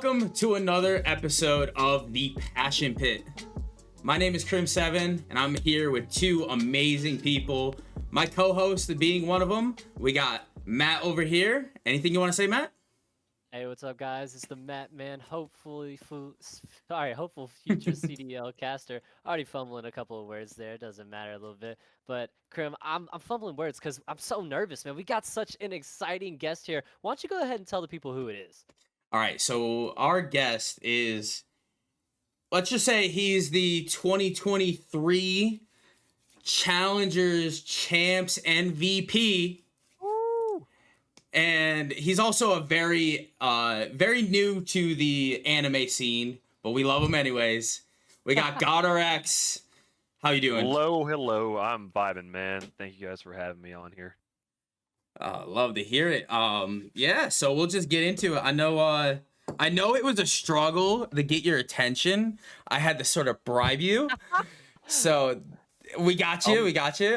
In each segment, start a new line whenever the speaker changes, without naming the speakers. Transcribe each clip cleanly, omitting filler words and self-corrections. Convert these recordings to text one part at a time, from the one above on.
welcome to another episode of The Passion Pit. My name is Crim7, and I'm here with two amazing people. My co-host being one of them. We got Matt over here. Anything you want to say, Matt?
Hey, what's up, guys? It's the Matt Man. Hopeful future CDL caster. Already fumbling a couple of words there. It doesn't matter a little bit. But Krim, I'm fumbling words because I'm so nervous, man. We got such an exciting guest here. Why don't you go ahead and tell the people who it is?
All right, so our guest is, let's just say he's the 2023 Challengers Champs MVP.
Woo!
And he's also a very new to the anime scene, but we love him anyways. We got GodRX. How you doing?
Hello. I'm vibing, man. Thank you guys for having me on here.
Love to hear it. Yeah, so we'll just get into it. I know it was a struggle to get your attention. I had to sort of bribe you. So we got you.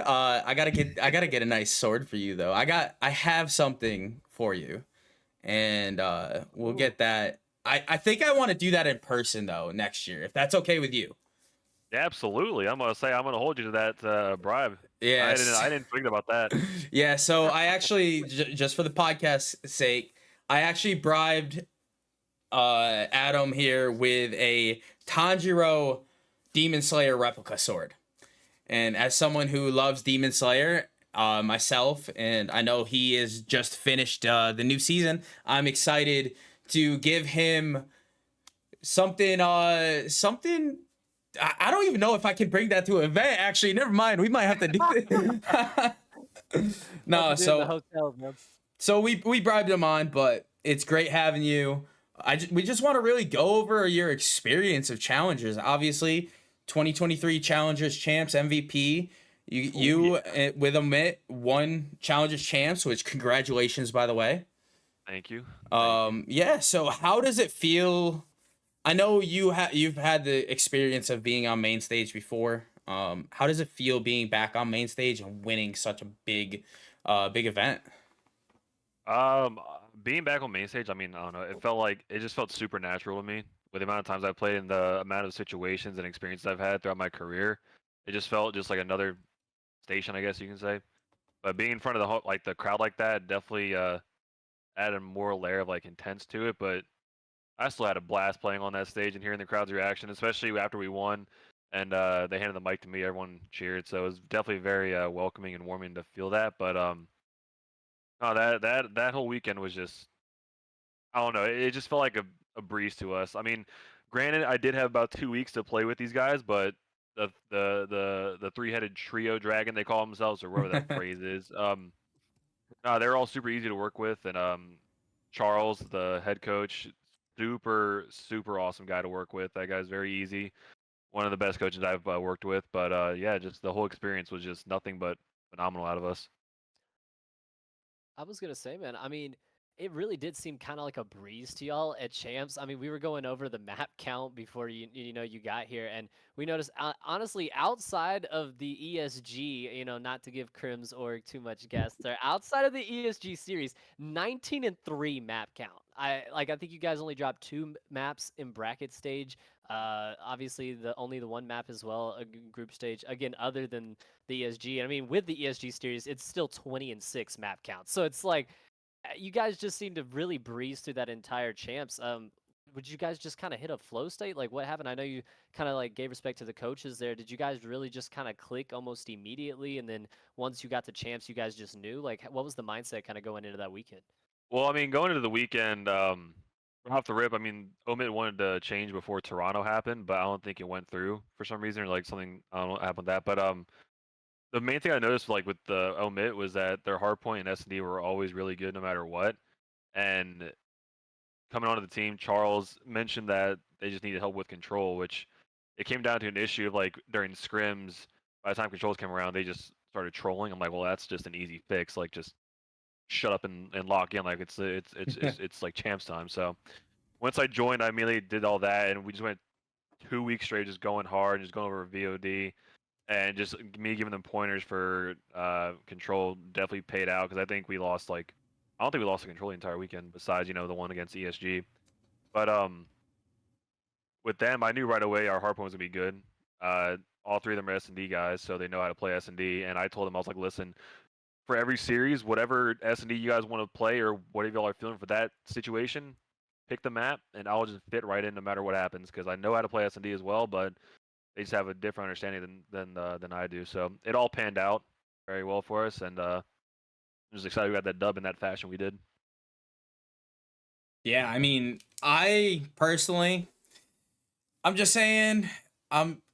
I gotta get a nice sword for you though. I have something for you, and we'll get that. I think I want to do that in person though next year, if that's okay with you.
Absolutely. I'm gonna hold you to that bribe.
Yes.
I didn't think about that.
Yeah. So I actually, just for the podcast's sake, I actually bribed Adam here with a Tanjiro Demon Slayer replica sword. And as someone who loves Demon Slayer, myself, and I know he is just finished the new season, I'm excited to give him something. I don't even know if I can bring that to an event. Actually, never mind. We might have to do it. No, so we bribed him on, but it's great having you. We just want to really go over your experience of Challengers. Obviously, 2023 Challengers Champs MVP. You with Amit won Challengers Champs, which congratulations, by the way.
Thank you.
Yeah. So how does it feel? I know you've had the experience of being on main stage before. How does it feel being back on main stage and winning such a big event?
Being back on main stage, I mean, I don't know. It just felt super natural to me with the amount of times I've played and the amount of situations and experiences I've had throughout my career. It just felt just like another station, I guess you can say. But being in front of the crowd like that definitely added more layer of like intense to it. But I still had a blast playing on that stage and hearing the crowd's reaction, especially after we won and they handed the mic to me. Everyone cheered, so it was definitely very welcoming and warming to feel that. But no, that whole weekend was just, I don't know. It just felt like a breeze to us. I mean, granted, I did have about 2 weeks to play with these guys, but the three-headed trio dragon they call themselves, or whatever that phrase is, no, they're all super easy to work with, and Charles, the head coach, super awesome guy to work with. That guy's very easy. One of the best coaches I've worked with. But yeah, just the whole experience was just nothing but phenomenal out of us.
I was gonna say, man, I mean, it really did seem kind of like a breeze to y'all at Champs. I mean, we were going over the map count before you got here, and we noticed honestly outside of the ESG, not to give Crim's org too much guests there, outside of the ESG series, 19 and 3 map count. I think you guys only dropped 2 maps in bracket stage. Obviously only the one map as well, a group stage. Again, other than the ESG. I mean, with the ESG series, it's still 20 and 6 map count. So it's like you guys just seem to really breeze through that entire Champs. Would you guys just kind of hit a flow state? Like what happened? I know you kind of like gave respect to the coaches there. Did you guys really just kind of click almost immediately? And then once you got to Champs, you guys just knew? Like what was the mindset kind of going into that weekend?
Well, I mean, going into the weekend, off the rip, I mean, Omid wanted to change before Toronto happened, but I don't think it went through for some reason, or like something, I don't know what happened with that. But the main thing I noticed, like with the Omit, was that their hardpoint and S&D were always really good no matter what. And coming onto the team, Charles mentioned that they just needed help with control, which it came down to an issue of like during scrims. By the time controls came around, they just started trolling. I'm like, well, that's just an easy fix. Like, just shut up and lock in. Like it's like champs time. So once I joined, I immediately did all that, and we just went 2 weeks straight, just going hard, just going over VOD, and just me giving them pointers for control definitely paid out because I think we lost I don't think we lost the control the entire weekend besides the one against ESG. But with them, I knew right away our hardpoint was gonna be good. All three of them are S&D guys, so they know how to play S&D. And I told them, I was like, listen, for every series, whatever S&D you guys want to play or whatever y'all are feeling for that situation, pick the map, and I'll just fit right in no matter what happens because I know how to play S&D as well, but they just have a different understanding than I do. So it all panned out very well for us, and I'm just excited we got that dub in that fashion we did.
Yeah, I mean, I personally, I'm just saying,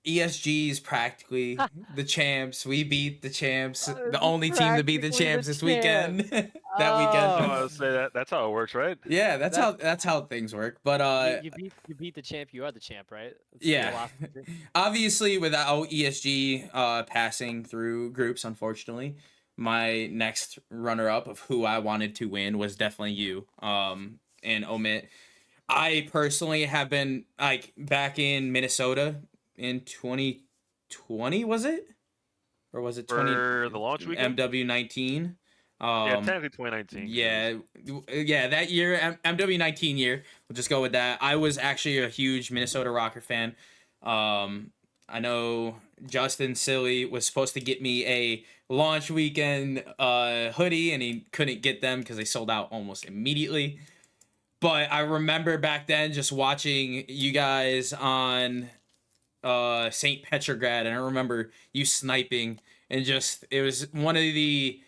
ESG is practically the champs. We beat the champs, the only team to beat the
Practically the
champs this
champ.
weekend. That weekend.
So I
Oh,
would say that's how it works, right?
Yeah,
that's
that's how things work. But
you beat the champ. You are the champ, right? That's the
yeah.
philosophy.
Obviously, without ESG passing through groups, unfortunately, my next runner up of who I wanted to win was definitely you. And Omit. I personally have been like back in Minnesota in 2020, was it? Or was it 20
For the launch weekend?
MW19?
Yeah,
Um
technically 2019. 'Cause
yeah, yeah, that year, MW19 year. We'll just go with that. I was actually a huge Minnesota Rocker fan. I know Justin Silly was supposed to get me a launch weekend hoodie, and he couldn't get them because they sold out almost immediately. But I remember back then just watching you guys on St. Petrograd, and I remember you sniping, and just it was one of the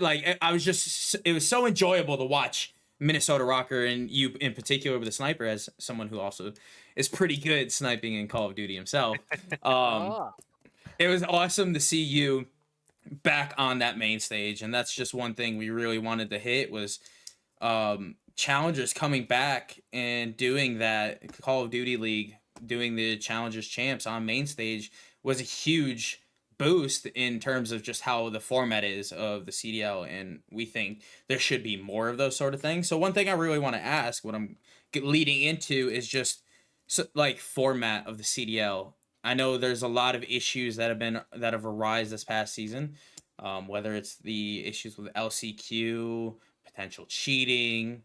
like I was just it was so enjoyable to watch Minnesota Rocker and you in particular with the sniper as someone who also is pretty good sniping in Call of Duty himself. Um,
Oh,
it was awesome to see you back on that main stage, and that's just one thing we really wanted to hit was challengers coming back and doing that Call of Duty League, doing the challengers champs on main stage was a huge boost in terms of just how the format is of the CDL, and we think there should be more of those sort of things. So one thing I really want to ask, what I'm leading into, is just like format of the CDL. I know there's a lot of issues that have arisen this past season, whether it's the issues with LCQ, potential cheating,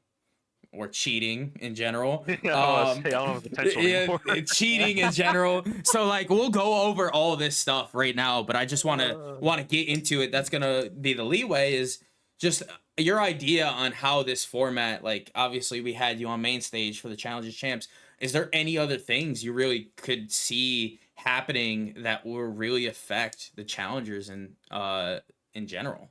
or cheating in general.
yeah, I was say I don't have the potential
Yeah,
anymore.
cheating in general. So like we'll go over all this stuff right now, but I just
Uh.
want to get into it. That's gonna be the leeway is just your idea on how this format. Like obviously we had you on main stage for the Challengers Champs. Is there any other things you really could see happening that will really affect the challengers in general?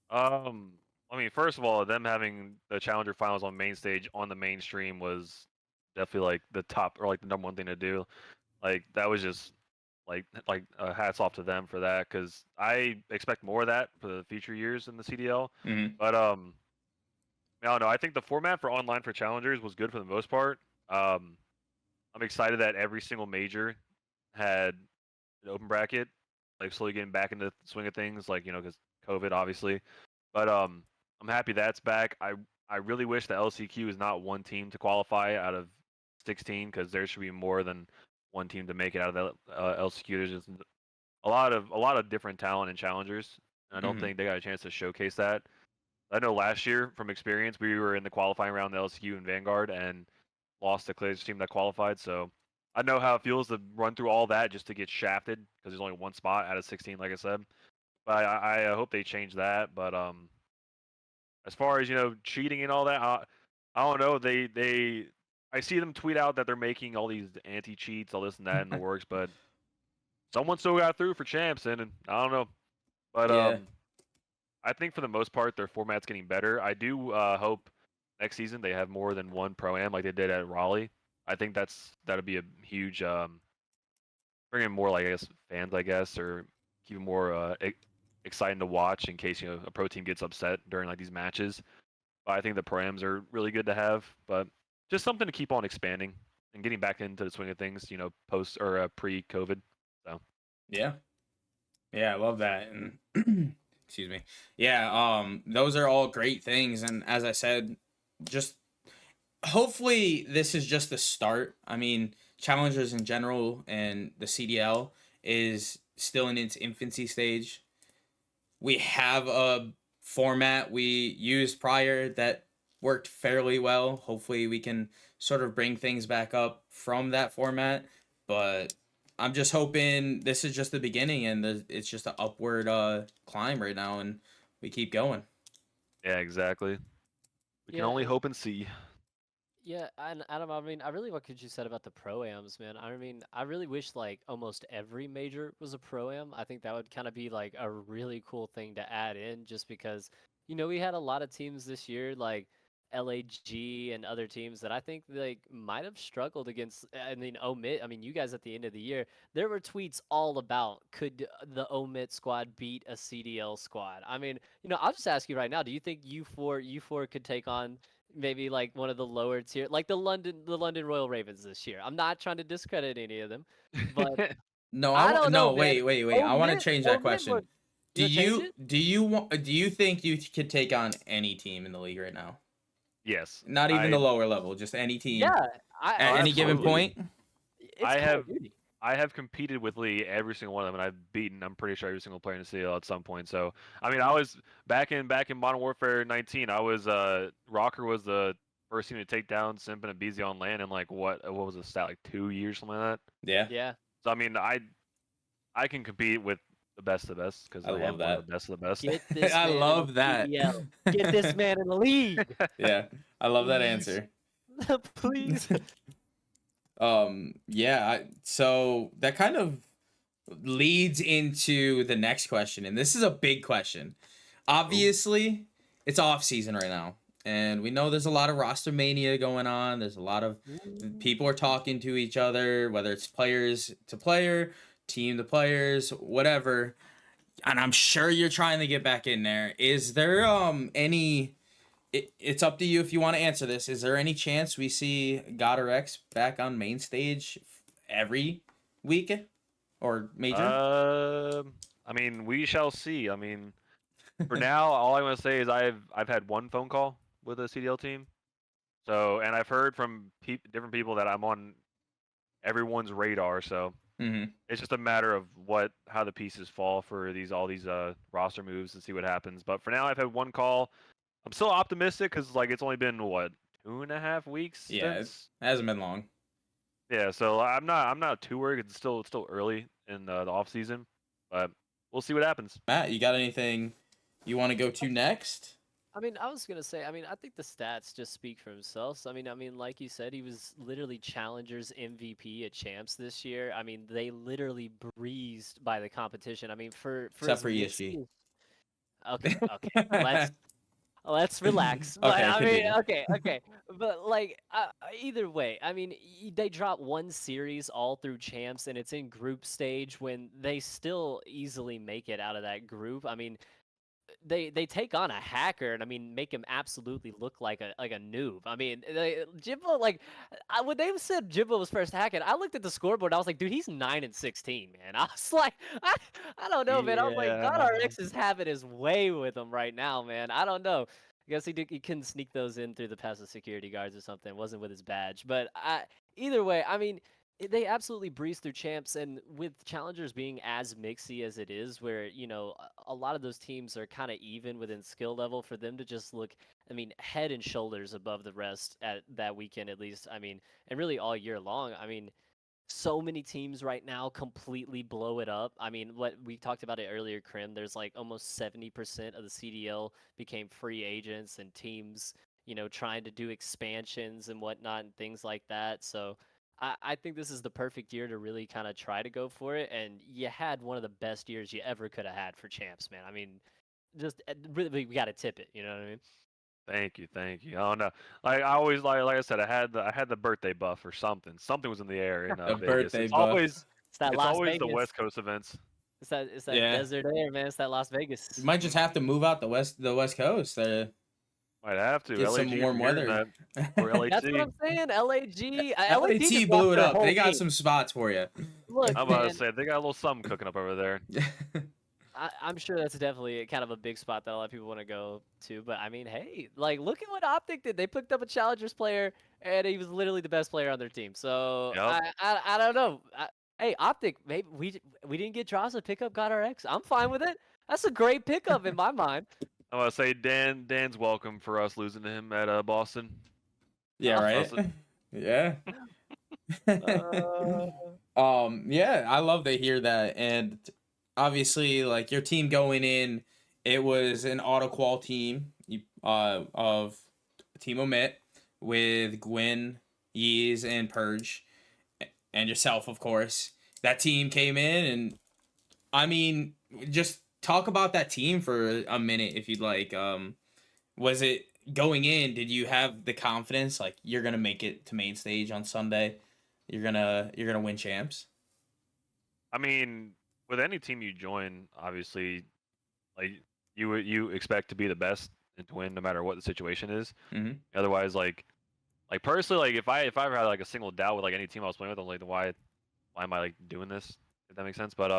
Um, I mean, first of all, them having the Challenger Finals on main stage on the mainstream was definitely like the top or like the number one thing to do. Like that was just hats off to them for that because I expect more of that for the future years in the CDL.
Mm-hmm.
But I don't know. I think the format for online for challengers was good for the most part. Um, I'm excited that every single major had an open bracket, like slowly getting back into the swing of things, like because COVID obviously. But I'm happy that's back. I really wish the LCQ is not one team to qualify out of 16 because there should be more than one team to make it out of the LCQ. There's just a lot of different talent and challengers. And I don't
Mm-hmm.
think they got a chance to showcase that. I know last year from experience we were in the qualifying round in the LCQ and Vanguard and lost to Clay's team that qualified. So I know how it feels to run through all that just to get shafted because there's only one spot out of 16, like I said. But I hope they change that. But as far as cheating and all that, I don't know. I see them tweet out that they're making all these anti cheats, all this and that in the works, but someone still got through for champs, and I don't know. But
Yeah.
I think for the most part their format's getting better. I do hope next season they have more than one pro am like they did at Raleigh. I think that'll be a huge bring in more like I guess fans or keep it more exciting to watch in case a pro team gets upset during like these matches. But I think the params are really good to have, but just something to keep on expanding and getting back into the swing of things, post or pre-COVID. So
Yeah. Yeah, I love that. And excuse me. Yeah, those are all great things. And as I said, just hopefully this is just the start. I mean, challengers in general and the CDL is still in its infancy stage. We have a format we used prior that worked fairly well. Hopefully, we can sort of bring things back up from that format. But I'm just hoping this is just the beginning, and it's just an upward climb right now, and we keep going.
Yeah, exactly. We can
Yeah,
only hope and see.
yeah, and Adam, I mean, I really like what you said about the pro-ams, man. I mean, I really wish like almost every major was a pro-am. I think that would kind of be like a really cool thing to add in, just because, we had a lot of teams this year, like LAG and other teams that I think like might have struggled against. I mean, Omit. I mean, you guys at the end of the year, there were tweets all about could the Omit squad beat a CDL squad. I mean, I'll just ask you right now, do you think U4 could take on maybe like one of the lower tier, like the London Royal Ravens this year? I'm not trying to discredit any of them, but
No, I
I
want
don't know,
no.
man.
Wait. I want to change that
Omit,
question.
you know, change it?
Do you think you could take on any team in the league right now?
Yes,
Not even the lower level, just any team
Yeah,
at
oh,
any given
absolutely.
point.
it's
I
Call
have
of Duty.
I have competed with Lee every single one of them, and I've beaten. I'm pretty sure every single player in the CL at some point. So I mean, I was back in Modern Warfare 19. I was Rocker was the first team to take down Simp and Abizi on land in like what was the stat, like 2 years, something like that.
Yeah,
Yeah.
So I mean, I can compete with the best of the best because
I
I
love
am one of
that.
the best of the best.
Get this
I
man in the
love that.
CDL. Get this man in the league.
Yeah, I love that
Please.
answer.
Please.
Yeah, so that kind of leads into the next question, and this is a big question. Obviously, it's off season right now, and we know there's a lot of roster mania going on. There's a lot of people are talking to each other, whether it's players to player, team to players, whatever. And I'm sure you're trying to get back in there. Is there any it's up to you if you want to answer this. Is there any chance we see GodRX back on main stage every week or major?
I mean, we shall see. I mean, for now, all I want to say is I've had one phone call with a CDL team. So, and I've heard from different people that I'm on everyone's radar. So
Mm-hmm.
it's just a matter of how the pieces fall for all these roster moves and see what happens. But for now, I've had one call. I'm still optimistic because like it's only been what 2.5 weeks
Yeah, it
since.
hasn't been long.
Yeah, so I'm not too worried. It's still early in the off season, but we'll see what happens.
Matt, you got anything you want to go to next?
I mean, I was gonna say, I mean, I think the stats just speak for themselves. I mean, like you said, he was literally Challengers MVP at Champs this year. I mean, they literally breezed by the competition. I mean, for
Except
as
for
mixy
ESG.
okay, let's relax. But
Okay,
I mean,
continue.
okay. But like, either way, I mean, they drop one series all through Champs, and it's in group stage when they still easily make it out of that group. I mean, they take on a hacker and I mean make him absolutely look like a noob. I mean, Jimbo, like when they said Jimbo was first hacking, I looked at the scoreboard. I was like, dude, he's 9-16, man. I was like, I don't know, man. I was like,
Yeah.
GodRX is having his way with him right now, man. I don't know. I guess he couldn't sneak those in through the passive security guards or something. It wasn't with his badge, but either way, I mean, they absolutely breeze through champs, and with challengers being as mixy as it is, where a lot of those teams are kind of even within skill level, for them to just look, I mean, head and shoulders above the rest at that weekend at least. I mean, and really all year long. I mean, so many teams right now completely blow it up. I mean, what we talked about it earlier, Krim. There's like almost 70% of the CDL became free agents and teams, trying to do expansions and whatnot and things like that. So I think this is the perfect year to really kind of try to go for it. And you had one of the best years you ever could have had for champs, man. I mean, just really, we got to tip it. You know what I mean?
Thank you, thank you. I don't know. Like I always like I said, I had the birthday buff or something. Something was in the air in
The
Vegas.
birthday
It's
buff.
always
It's that
it's
Las
always the
Vegas.
West Coast events.
It's that
Yeah.
desert air, man. It's that Las
You
Vegas.
might just have to move out the west coast.
Might have to.
Get some
LAG,
warm
I'm hearing
weather.
that. Or
That's what
LAC.
I'm saying. LAG. LAG
LAT
just
blew
lost
it
their
up.
whole
They got
team.
some spots for you.
Look,
I'm about to
man.
say they got a little something cooking up over there.
I'm sure that's definitely kind of a big spot that a lot of people want to go to. But I mean, hey, like, look at what Optic did. They picked up a Challengers player, and he was literally the best player on their team. So
Yep.
I don't know. Hey, Optic, maybe we didn't get Draws to pick up GodRX. I'm fine with it. That's a great pickup in my mind.
I want to say Dan's welcome for us losing to him at Boston.
Yeah, right.
Also,
Yeah.
Uh,
Yeah, I love to hear that. And obviously, like your team going in, it was an auto qual team of Team Omit with Gwyn, Yeez, and Purge, and yourself, of course. That team came in, and I mean, just talk about that team for a minute if you'd like. Was it going in? Did you have the confidence like you're gonna make it to main stage on Sunday? You're gonna win champs.
I mean, with any team you join, obviously, like you expect to be the best and to win no matter what the situation is.
Mm-hmm.
Otherwise, like personally, like if I ever had like a single doubt with like any team I was playing with, I'm like, why am I like doing this? If that makes sense. But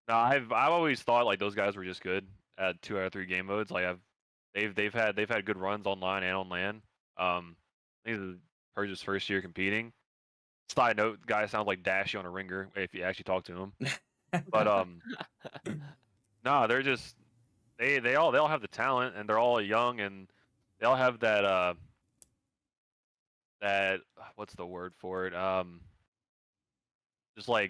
no, I've always thought like those guys were just good at 2 out of 3 game modes. Like they've had good runs online and on LAN. I think this is Purge's first year competing. Side note, guy sounds like Dashy on a ringer if you actually talk to him. But no, they're just they all have the talent and they're all young and they all have that what's the word for it?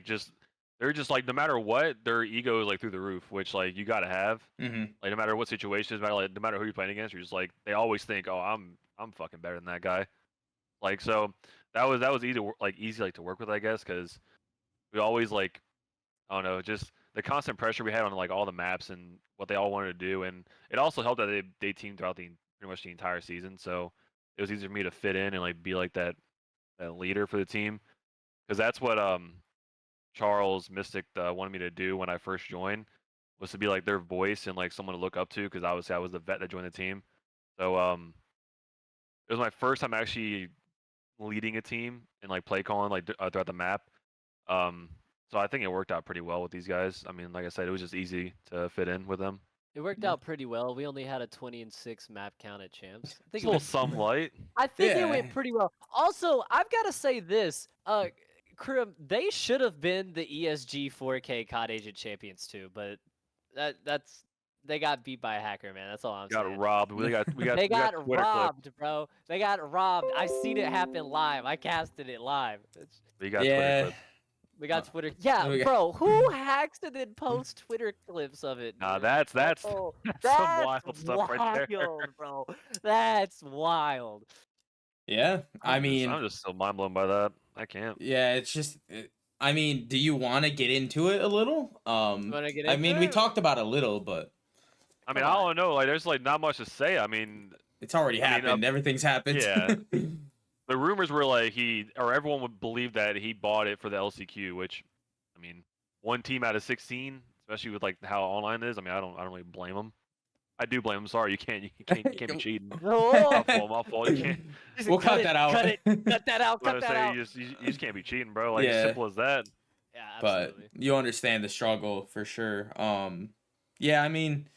Just they're just like no matter what, their ego is like through the roof, which like you gotta have.
Mm-hmm.
Like no matter what situation, no matter who you're playing against, you're just like they always think, oh, I'm fucking better than that guy. Like so that was easy like to work with, I guess, because we always like I don't know, just the constant pressure we had on like all the maps and what they all wanted to do, and it also helped that they teamed throughout the pretty much the entire season, so it was easier for me to fit in and like be like that leader for the team, because that's what Charles Mystic wanted me to do when I first joined, was to be like their voice and like someone to look up to, because obviously I was the vet that joined the team, so it was my first time actually leading a team and like play calling like throughout the map. Um, so I think it worked out pretty well with these guys. I mean, like I said, it was just easy to fit in with them.
it worked
Yeah.
out pretty well. We only had a 20-6 map count at champs. I
It's
think
a
it
little
went.
some light.
I think it
Yeah.
went pretty well. Also, I've got to say this. Krim, they should have been the ESG 4K COD Agent champions too, but that's they got beat by a hacker, man. That's all I'm
Got
saying.
robbed.
They
We got
got
Twitter clip.
robbed, bro. They got robbed. I seen it happen live. I casted it live.
We got Twitter
Yeah.
clip.
We got
Uh,
Twitter. Yeah,
we got-
bro. Who hacks and then posts Twitter clips of it?
Nah,
Dude?
that's
Oh,
that's some
that's
wild stuff right there.
wild, bro. That's wild.
Yeah. I mean,
I'm just still mind blown by that. I can't.
yeah. It's just. I mean, do you want to get into it a little?
You want to get
I
into
mean, we
it?
talked about it a little, but
I mean,
Come
I
on.
don't know. Like, there's like not much to say. I mean,
it's already
I mean,
happened. Everything's happened.
yeah. The rumors were like everyone would believe that he bought it for the LCQ, which, I mean, one team out of 16, especially with like how online it is. I mean, I don't really blame him. I do blame him. Sorry, you can't be cheating.
Oh,
My fault. You can't.
We'll cut that out.
Cut it. Cut that out.
I'm
Cut
gonna
that
say
out.
you just can't be cheating, bro. Like
Yeah.
simple as that.
Yeah,
But
absolutely.
you understand the struggle for sure. Yeah, I mean,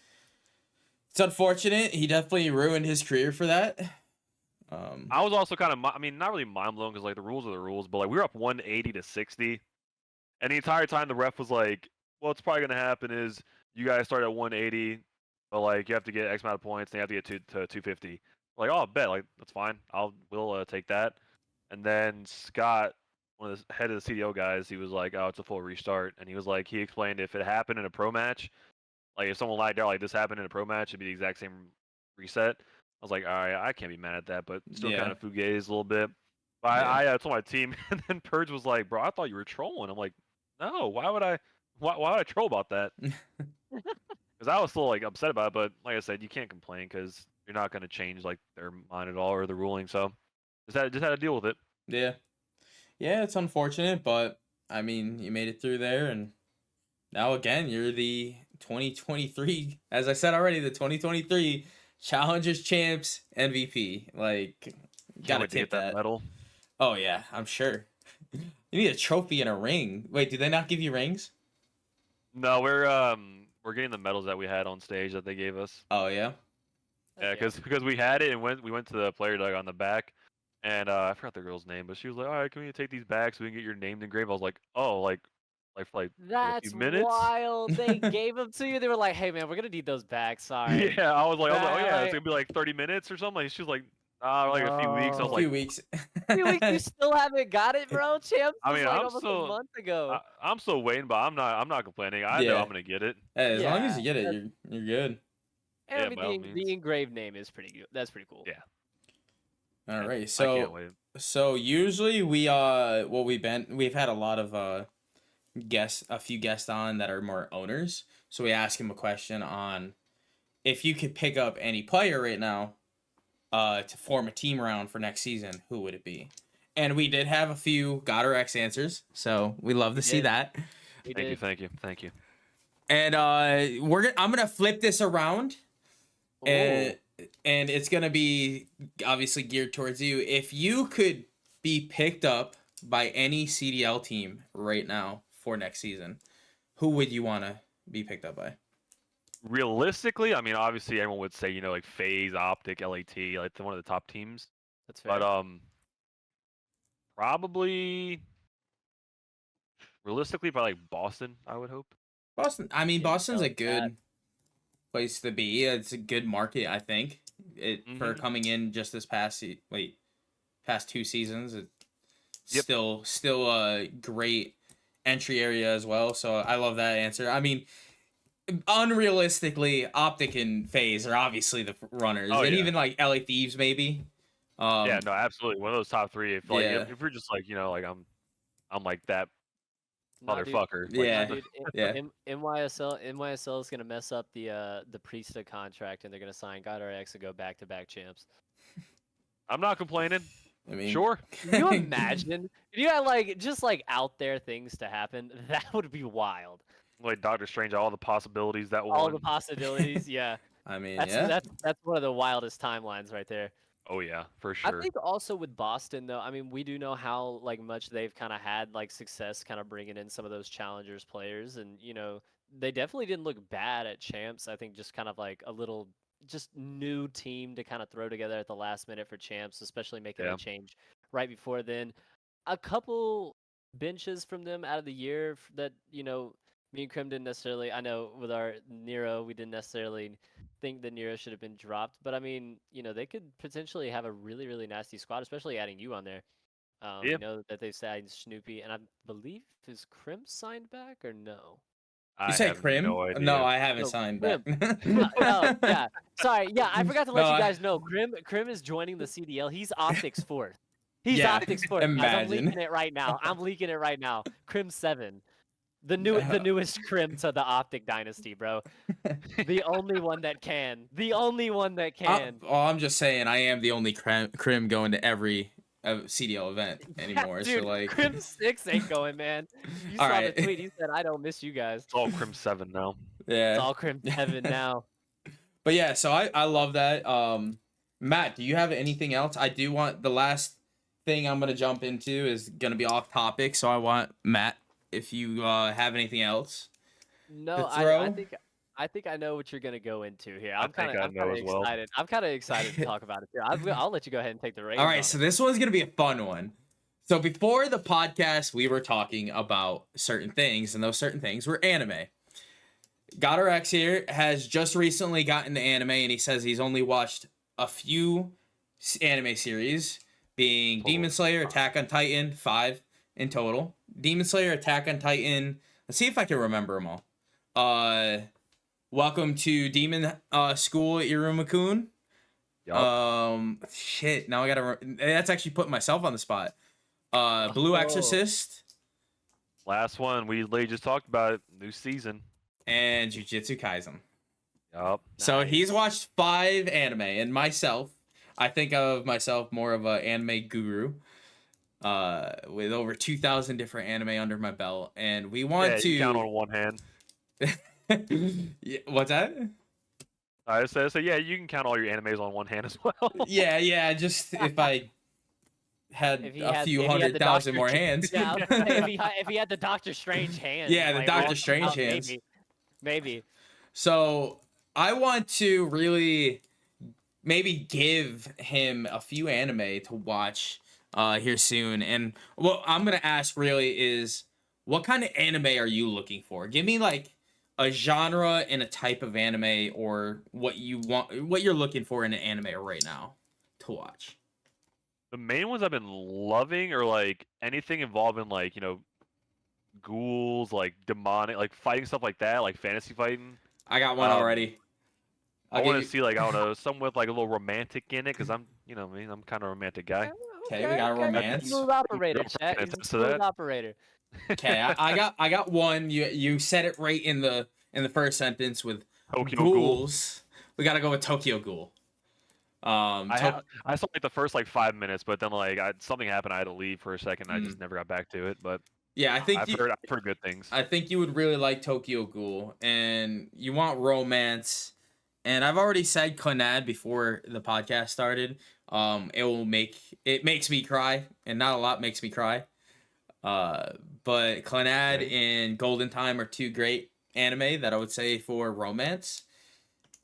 it's unfortunate. He definitely ruined his career for that.
I was also kind of, I mean, not really mind blown because like the rules are the rules, but like we were up 180 to 60, and the entire time the ref was like, "Well, what's probably gonna happen is you guys start at 180, but like you have to get X amount of points, and you have to get to 250." Like, oh, bet, like that's fine. We'll take that. And then Scott, one of the head of the CDO guys, he was like, "Oh, it's a full restart," and he explained if it happened in a pro match, like if someone lied there, like this happened in a pro match, it'd be the exact same reset. I was like, all right, I can't be mad at that, but still kind
Yeah.
of fugazi a little bit. But
Yeah.
I told my team, and then Purge was like, bro, I thought you were trolling. I'm like, no, why would I troll about that? Because I was still like upset about it, but like I said, you can't complain because you're not gonna change like their mind at all or the ruling. So just had to deal with it.
Yeah. Yeah, it's unfortunate, but I mean, you made it through there, and now again, you're the 2023, as I said already, the 2023 Challengers Champs MVP. Like,
Can't
gotta
wait to
tip
get that
that.
medal.
Oh yeah, I'm sure. You need a trophy and a ring. Wait, do they not give you rings?
No, we're getting the medals that we had on stage that they gave us.
Oh yeah.
Yeah, because we had it and we went to the player dug on the back, and I forgot the girl's name, but she was like, "All right, can we take these back so we can get your name engraved?" I was like, "Oh, like a few
That's
minutes.
wild. They gave them to you. They were like, "Hey, man, we're gonna need those back. Sorry."
Yeah, I was like, oh yeah, it's
Right.
gonna be like 30 minutes or something. Like, she was like, like a few weeks. I
A
was
No.
like,
few weeks.
Few weeks, you still haven't got it, bro. Champs
I
was
mean,
like almost a month ago.
I'm still waiting, but I'm not complaining. I know I'm
Yeah.
gonna get it.
Hey, as long as
Yeah,
you get it, you're good.
and I
Yeah,
mean
by all
the
means.
engraved name is pretty good. That's pretty cool.
Yeah,
All
yeah,
right.
I can't
So
wait.
usually we've had a lot of a few guests on that are more owners. So we ask him a question on if you could pick up any player right now to form a team around for next season, who would it be? And we did have a few GodRX answers, so we love
We
to see
did.
that.
We
Thank you,
did.
thank you, thank you.
And I'm gonna flip this around,
Ooh.
and it's gonna be obviously geared towards you. If you could be picked up by any CDL team right now for next season, who would you want to be picked up by?
Realistically, I mean, obviously everyone would say, like FaZe, Optic, LAT, like one of the top teams.
That's
But
fair.
probably realistically by like Boston, I would hope.
Boston. I mean,
Yeah,
Boston's a
like that.
good place to be. It's a good market, I think. For
Mhm.
coming in just this past 2 seasons, it's
Yep.
still a great entry area as well. So I love that answer. I mean, unrealistically, Optic and FaZe are obviously the runners,
Oh
and
yeah.
even like LA Thieves maybe.
Yeah, no, absolutely. One of those top three. If like
Yeah,
if you're just like, like I'm like that
Nah, dude.
motherfucker. Like
Nah,
yeah,
dude.
yeah.
NYSL is gonna mess up the Priesta contract, and they're gonna sign GodRX to go back-to-back champs.
I'm not complaining.
I mean,
Sure.
Can you imagine? If you had like just like out there things to happen, that would be wild.
Like Doctor Strange, all the possibilities that
All the
one.
possibilities, yeah.
I mean,
That's
yeah.
that's that's one of the wildest timelines right there.
Oh yeah, for
I
sure.
think also with Boston though, I mean, we do know how like much they've kind of had like success kind of bringing in some of those challengers players, and they definitely didn't look bad at champs. I think just kind of like a little just new team to kind of throw together at the last minute for champs, especially making
Yeah.
that change right before then. A couple benches from them out of the year that me and Krim didn't necessarily. I know with our Nero, we didn't necessarily think that Nero should have been dropped, but I mean, they could potentially have a really, really nasty squad, especially adding you on there.
Yeah.
We know that they've signed Snoopy, and I believe is Krim signed back or no?
You
I
say
have
Crim?
no
No,
idea.
I haven't
No,
signed back.
Krim. No, no, yeah. Sorry, yeah, I forgot to
No,
let you guys know. Krim is joining the CDL. He's Optics fourth. He's
yeah.
Optics fourth, guys. I'm
Imagine.
leaking it right now. I'm leaking it right now. Krim 7. The newest Krim to the Optic dynasty, bro. The only one that can. The only one that can.
I'm just saying, I am the only Crim going to every CDL event anymore.
Dude,
So like,
Crim 6 ain't going, man. You
all
saw the
right,
tweet. He said, I don't miss you guys.
It's all Crim 7 now.
It's
yeah.
all Crim 7 now.
But yeah, so I love that. Matt, do you have anything else? I do want the last thing I'm gonna jump into is gonna be off topic. So I want Matt, if you have anything else to
No, I
throw.
think I know what you're gonna go into here.
I think I
I'm
know
kind of
as well.
excited. I'm kind of excited to talk about it too. I'll let you go ahead and take the
All
reins
right,
on
so
it.
this one's gonna be a fun one. So before the podcast, we were talking about certain things, and those certain things were anime. GodRX here has just recently gotten to anime, and he says he's only watched a few anime series, being
Total
Demon
of
Slayer,
5.
Attack on Titan, 5 in total. Demon Slayer, Attack on Titan. Let's see if I can remember them all. Welcome to Demon School, Iruma-kun.
Yup.
Shit. Now I gotta. That's actually putting myself on the spot. Blue
Oh,
Exorcist
Last one. We literally just talked about it. New season.
and Jujutsu Kaisen.
Yup.
So he's
nice.
watched 5 anime, and myself, I think of myself more of an anime guru, with over 2,000 different anime under my belt, and we want
Yeah, you count
to.
on one hand.
Yeah, what's that?
I said, yeah, you can count all your animes on one hand as well.
Yeah. Just if I had
If he
a
had,
few
if he had
100,000 more hands.
Yeah, I was gonna say, if he had the Doctor Strange hands.
Yeah, the
like,
Doctor
walking
Strange
out,
hands.
Maybe.
So I want to really maybe give him a few anime to watch here soon. And what I'm gonna ask really is, what kind of anime are you looking for? Give me like a genre and a type of anime, or what you want, what you're looking for in an anime right now to watch.
The main ones I've been loving are like anything involving like ghouls, like demonic, like fighting stuff like that, like fantasy fighting.
I got one
Um,
already.
I
I'll give
want to
you.
see like I don't know, some with like a little romantic in it, because I'm I mean I'm kind of a romantic guy.
Okay, we got a
Okay. He's a
romance.
smooth operator,
Girlfriend
chat.
can
He's a
attest to
smooth
that.
operator.
Okay, I got one. You said it right in the first sentence with
Tokyo Ghoul.
ghouls. We gotta go with Tokyo Ghoul.
I saw like the first like 5 minutes, but then like something happened. I had to leave for a second. I just never got back to it. But
Yeah,
I've heard good things.
I think you would really like Tokyo Ghoul, and you want romance. And I've already said Clannad before the podcast started. It makes me cry, and not a lot makes me cry. Uh, but Clannad
Okay.
and Golden Time are two great anime that I would say for romance.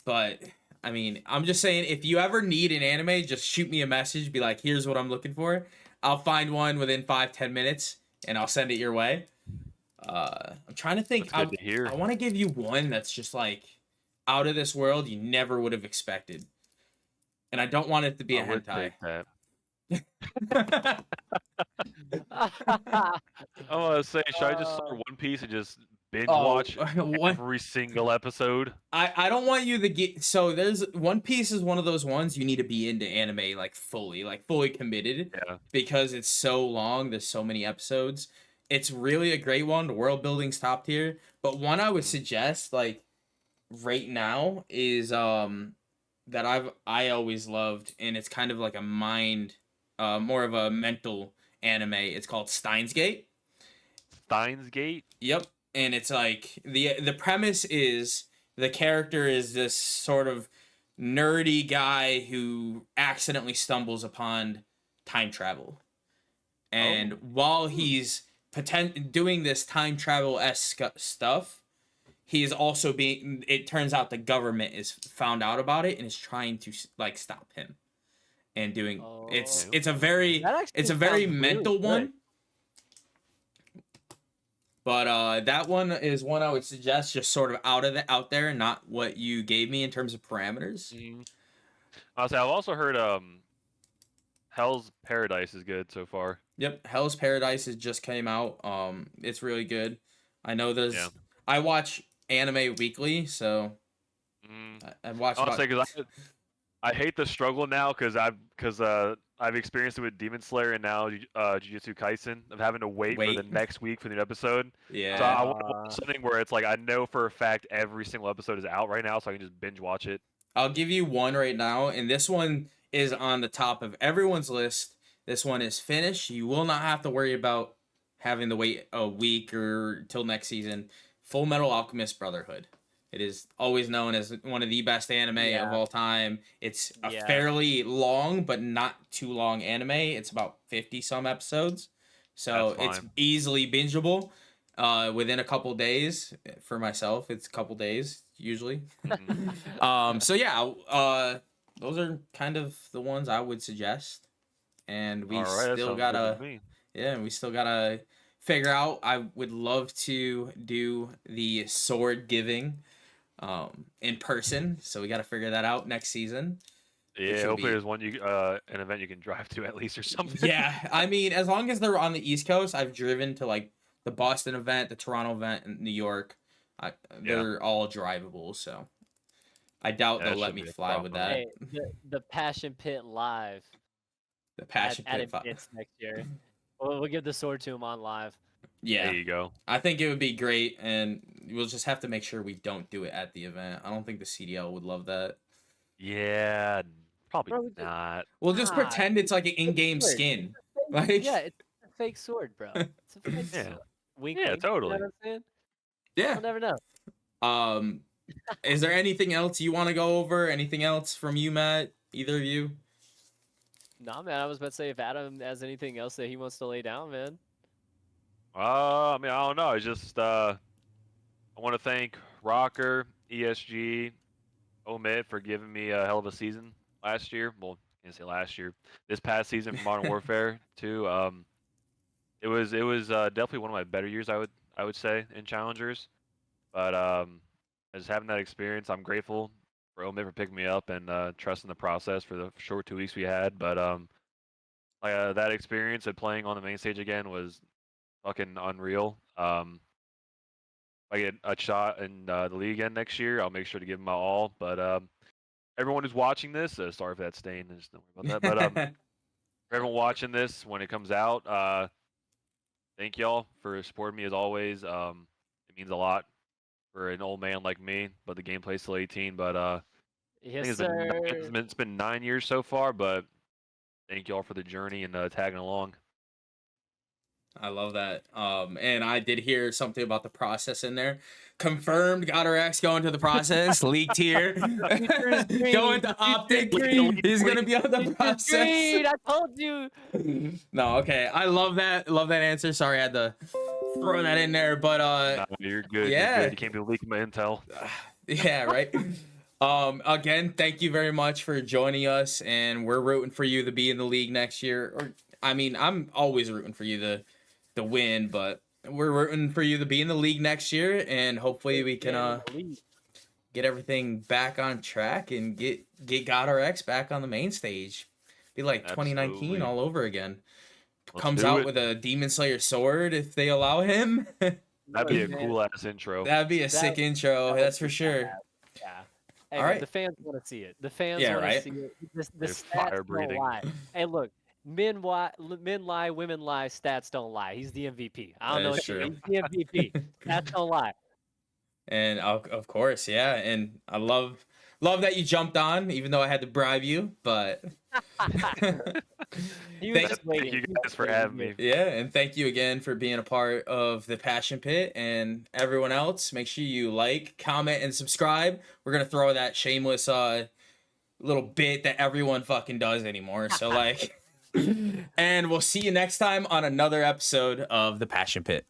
But I mean, I'm just saying, if you ever need an anime, just shoot me a message. Be like, here's what I'm looking for. I'll find one within 5-10 minutes, and I'll send it your way. I'm trying to think.
That's good to hear.
I want to give you one that's just like out of this world. You never would have expected, and I don't want it to be a
I would
hentai.
take that. I want to say, should I just start One Piece and just binge watch
one.
every single episode?
I don't want you to get, so there's One Piece is one of those ones you need to be into anime like fully committed,
Yeah.
because it's so long. There's so many episodes. It's really a great one. The world building's top tier. But one I would suggest like right now is that I always loved, and it's kind of like a mind, more of a mental anime. It's called Steins Gate.
Steins Gate.
Yep. And it's like the premise is the character is this sort of nerdy guy who accidentally stumbles upon time travel. And while he's doing this time travel esque stuff, he is also being, it turns out the government is found out about it and is trying to like stop him. And doing it's
Okay.
a very
That actually
it's a very
sounds really
mental
good.
one. But that one is one I would suggest, just sort of out there, not what you gave me in terms of parameters.
I'll say I've also heard Hell's Paradise is good so far.
Yep, Hell's Paradise has just came out. It's really good. I know there's.
Yeah.
I watch anime weekly, so I watch.
I'll say because I hate the struggle now because I've experienced it with Demon Slayer and now Jujutsu Kaisen of having to wait for the next week for the new episode.
Yeah.
So I want to watch something where it's like I know for a fact every single episode is out right now, so I can just binge watch it.
I'll give you one right now, and this one is on the top of everyone's list. This one is finished. You will not have to worry about having to wait a week or till next season. Full Metal Alchemist Brotherhood. It is always known as one of the best anime of all time. It's a fairly long, but not too long anime. It's about 50 some episodes. So it's easily bingeable within a couple days. For myself, it's a couple days usually. So yeah, those are kind of the ones I would suggest. And we still gotta, we still gotta figure out. I would love to do the sword giving in person, so we got to figure that out next season.
Yeah, hopefully there's one an event you can drive to at least or something.
Yeah, I mean, as long as they're on the East Coast, I've driven to like the Boston event, the Toronto event, and New York. They're all drivable, so I doubt they'll let me fly with that.
Hey, the Passion Pit live.
The Passion Pit
next year. We'll give the sword to him on live.
Yeah,
there you go.
I think it would be great, and we'll just have to make sure we don't do it at the event. I don't think the CDL would love that.
Yeah, probably not.
We'll just pretend it's like an in-game skin. Like,
yeah, it's a fake sword, bro. It's a fake sword. Wink,
yeah,
wink,
totally.
You know what I'm saying?
Yeah.
I'll never know.
Is there anything else you want to go over? Anything else from you, Matt? Either of you?
Nah, man. I was about to say if Adam has anything else that he wants to lay down, man.
I mean, I don't know. It's just I want to thank Rocker, ESG, Omid for giving me a hell of a season last year. Well, I can't say last year. This past season for Modern Warfare 2. it was definitely one of my better years. I would say in challengers, but just having that experience, I'm grateful for Omid for picking me up and trusting the process for the short 2 weeks we had. But that experience of playing on the main stage again was fucking unreal. If I get a shot in the league again next year, I'll make sure to give them my all. But everyone who's watching this, sorry for that stain. Just don't worry about that. But for everyone watching this when it comes out, thank y'all for supporting me as always. It means a lot for an old man like me, but the gameplay's still 18. But I think
Yes, sir.
it's been 9 years so far. But thank y'all for the journey and tagging along.
I love that. And I did hear something about the process in there. Confirmed, GodRX going to the process, leaked here. Going to Optic. He's gonna be on the process.
Agreed, I told you.
No, okay. I love that. Love that answer. Sorry, I had to throw that in there. But
Nah, you're good.
yeah.
You're good. You can't be leaking my intel.
yeah, right. Again, thank you very much for joining us, and we're rooting for you to be in the league next year. Or I mean, I'm always rooting for you to win, but we're rooting for you to be in the league next year, and hopefully we can get everything back on track and get GodRX back on the main stage. Be like 2019
Absolutely.
all over again.
Let's
Comes
do
out
it.
with a Demon Slayer sword if they allow him.
That'd be a
Man,
cool ass intro.
That'd be a sick intro,
that would
that's for
be
sure.
badass. Yeah. Hey,
All
man,
right.
the fans want to see it. The fans
Yeah,
want
right?
to see it. The
They're
stats
fire
don't
breathing.
lie. Hey, look, men lie, women lie, stats don't lie. He's the MVP. I don't
That
know.
is true.
He's the MVP. Stats don't lie.
And of course, yeah, and I love that you jumped on, even though I had to bribe you. But
He was
Thank-
just waiting.
Thank you
He was
guys
just
for
waiting.
having me.
yeah, and thank you again for being a part of the Passion Pit. And everyone else, make sure you like, comment, and subscribe. We're gonna throw that shameless little bit that everyone fucking does anymore. So like, and we'll see you next time on another episode of the Passion Pit.